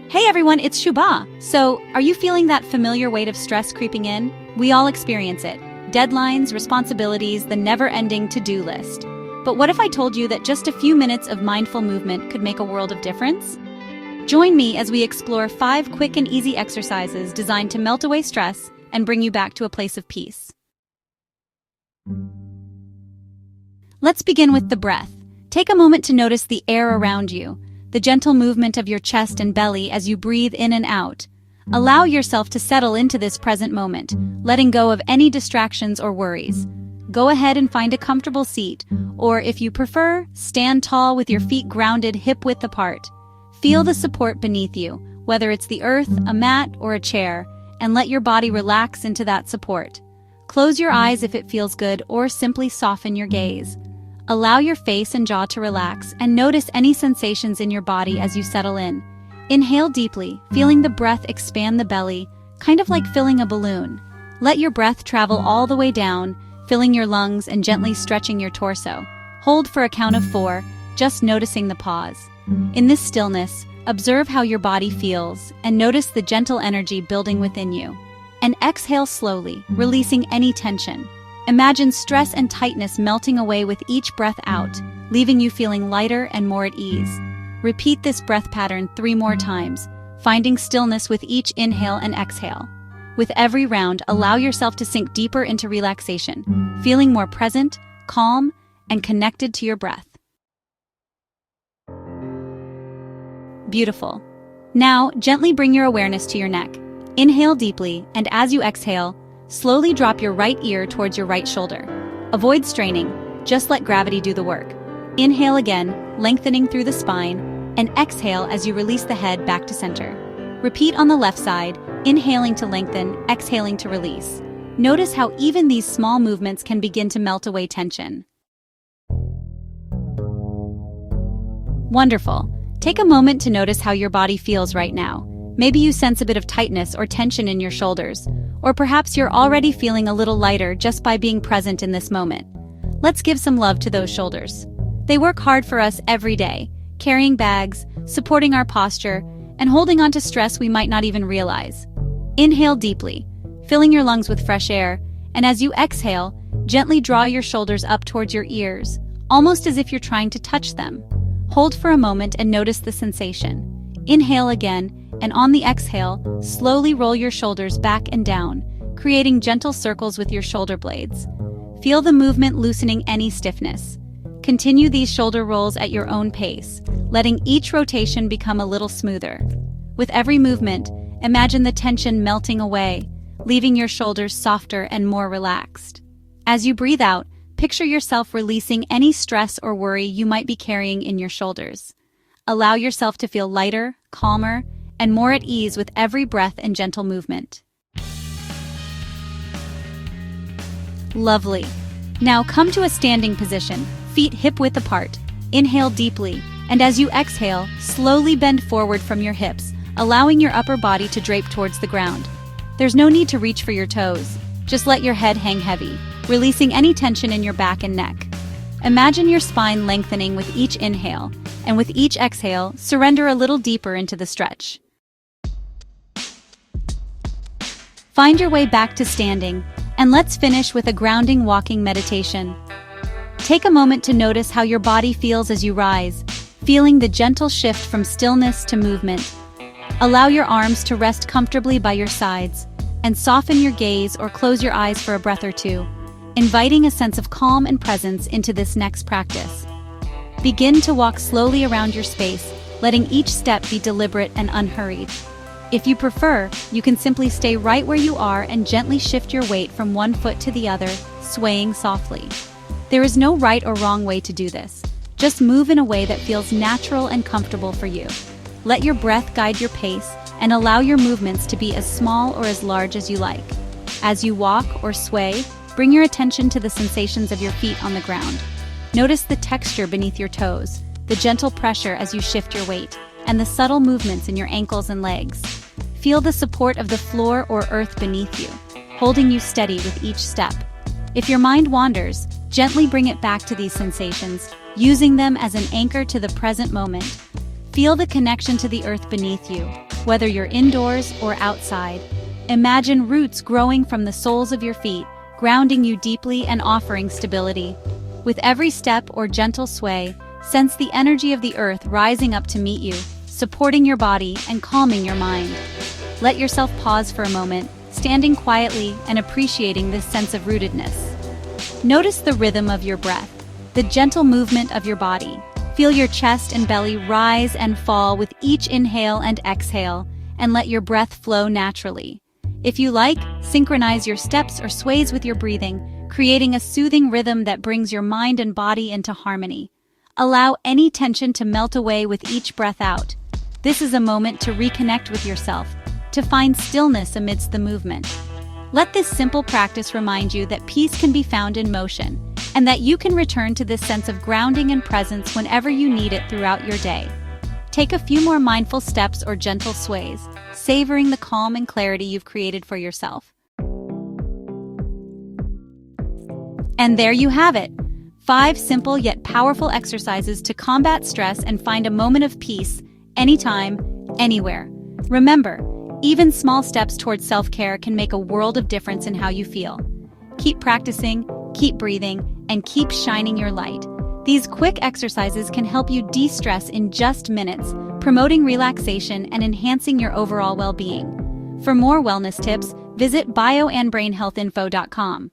Hey everyone, it's Shubha. So, are you feeling that familiar weight of stress creeping in? We all experience it. Deadlines, responsibilities, the never-ending to-do list. But what if I told you that just a few minutes of mindful movement could make a world of difference? Join me as we explore 5 quick and easy exercises designed to melt away stress and bring you back to a place of peace. Let's begin with the breath. Take a moment to notice the air around you, the gentle movement of your chest and belly as you breathe in and out. Allow yourself to settle into this present moment, letting go of any distractions or worries. Go ahead and find a comfortable seat, or if you prefer, stand tall with your feet grounded hip-width apart. Feel the support beneath you, whether it's the earth, a mat, or a chair, and let your body relax into that support. Close your eyes if it feels good, or simply soften your gaze. Allow your face and jaw to relax and notice any sensations in your body as you settle in. Inhale deeply, feeling the breath expand the belly, kind of like filling a balloon. Let your breath travel all the way down, filling your lungs and gently stretching your torso. Hold for a count of 4, just noticing the pause. In this stillness, observe how your body feels and notice the gentle energy building within you. And exhale slowly, releasing any tension. Imagine stress and tightness melting away with each breath out, leaving you feeling lighter and more at ease. Repeat this breath pattern 3 more times, finding stillness with each inhale and exhale. With every round, allow yourself to sink deeper into relaxation, feeling more present, calm, and connected to your breath. Beautiful. Now, gently bring your awareness to your neck. Inhale deeply, and as you exhale, slowly drop your right ear towards your right shoulder. Avoid straining, just let gravity do the work. Inhale again, lengthening through the spine, and exhale as you release the head back to center. Repeat on the left side, inhaling to lengthen, exhaling to release. Notice how even these small movements can begin to melt away tension. Wonderful. Take a moment to notice how your body feels right now. Maybe you sense a bit of tightness or tension in your shoulders, or perhaps you're already feeling a little lighter just by being present in this moment. Let's give some love to those shoulders. They work hard for us every day, carrying bags, supporting our posture, and holding on to stress we might not even realize. Inhale deeply, filling your lungs with fresh air, and as you exhale, gently draw your shoulders up towards your ears, almost as if you're trying to touch them. Hold for a moment and notice the sensation. Inhale again, and on the exhale, slowly roll your shoulders back and down, creating gentle circles with your shoulder blades. Feel the movement loosening any stiffness. Continue these shoulder rolls at your own pace, letting each rotation become a little smoother. With every movement, imagine the tension melting away, leaving your shoulders softer and more relaxed. As you breathe out, picture yourself releasing any stress or worry you might be carrying in your shoulders. Allow yourself to feel lighter, calmer, and more at ease with every breath and gentle movement. Lovely. Now come to a standing position, feet hip-width apart. Inhale deeply, and as you exhale, slowly bend forward from your hips, allowing your upper body to drape towards the ground. There's no need to reach for your toes. Just let your head hang heavy, releasing any tension in your back and neck. Imagine your spine lengthening with each inhale, and with each exhale, surrender a little deeper into the stretch. Find your way back to standing, and let's finish with a grounding walking meditation. Take a moment to notice how your body feels as you rise, feeling the gentle shift from stillness to movement. Allow your arms to rest comfortably by your sides, and soften your gaze or close your eyes for a breath or two, inviting a sense of calm and presence into this next practice. Begin to walk slowly around your space, letting each step be deliberate and unhurried. If you prefer, you can simply stay right where you are and gently shift your weight from one foot to the other, swaying softly. There is no right or wrong way to do this. Just move in a way that feels natural and comfortable for you. Let your breath guide your pace and allow your movements to be as small or as large as you like. As you walk or sway, bring your attention to the sensations of your feet on the ground. Notice the texture beneath your toes, the gentle pressure as you shift your weight, and the subtle movements in your ankles and legs. Feel the support of the floor or earth beneath you, holding you steady with each step. If your mind wanders, gently bring it back to these sensations, using them as an anchor to the present moment. Feel the connection to the earth beneath you, Whether you're indoors or outside, imagine roots growing from the soles of your feet, grounding you deeply and offering stability. With every step or gentle sway, sense the energy of the earth rising up to meet you, supporting your body and calming your mind. Let yourself pause for a moment, standing quietly and appreciating this sense of rootedness. Notice the rhythm of your breath, the gentle movement of your body. Feel your chest and belly rise and fall with each inhale and exhale, and let your breath flow naturally. If you like, synchronize your steps or sways with your breathing, creating a soothing rhythm that brings your mind and body into harmony. Allow any tension to melt away with each breath out. This is a moment to reconnect with yourself, to find stillness amidst the movement. Let this simple practice remind you that peace can be found in motion, and that you can return to this sense of grounding and presence whenever you need it throughout your day. Take a few more mindful steps or gentle sways, savoring the calm and clarity you've created for yourself. And there you have it. 5 simple yet powerful exercises to combat stress and find a moment of peace anytime, anywhere. Remember, even small steps towards self-care can make a world of difference in how you feel. Keep practicing, keep breathing, and keep shining your light. These quick exercises can help you de-stress in just minutes, promoting relaxation and enhancing your overall well-being. For more wellness tips, visit bioandbrainhealthinfo.com.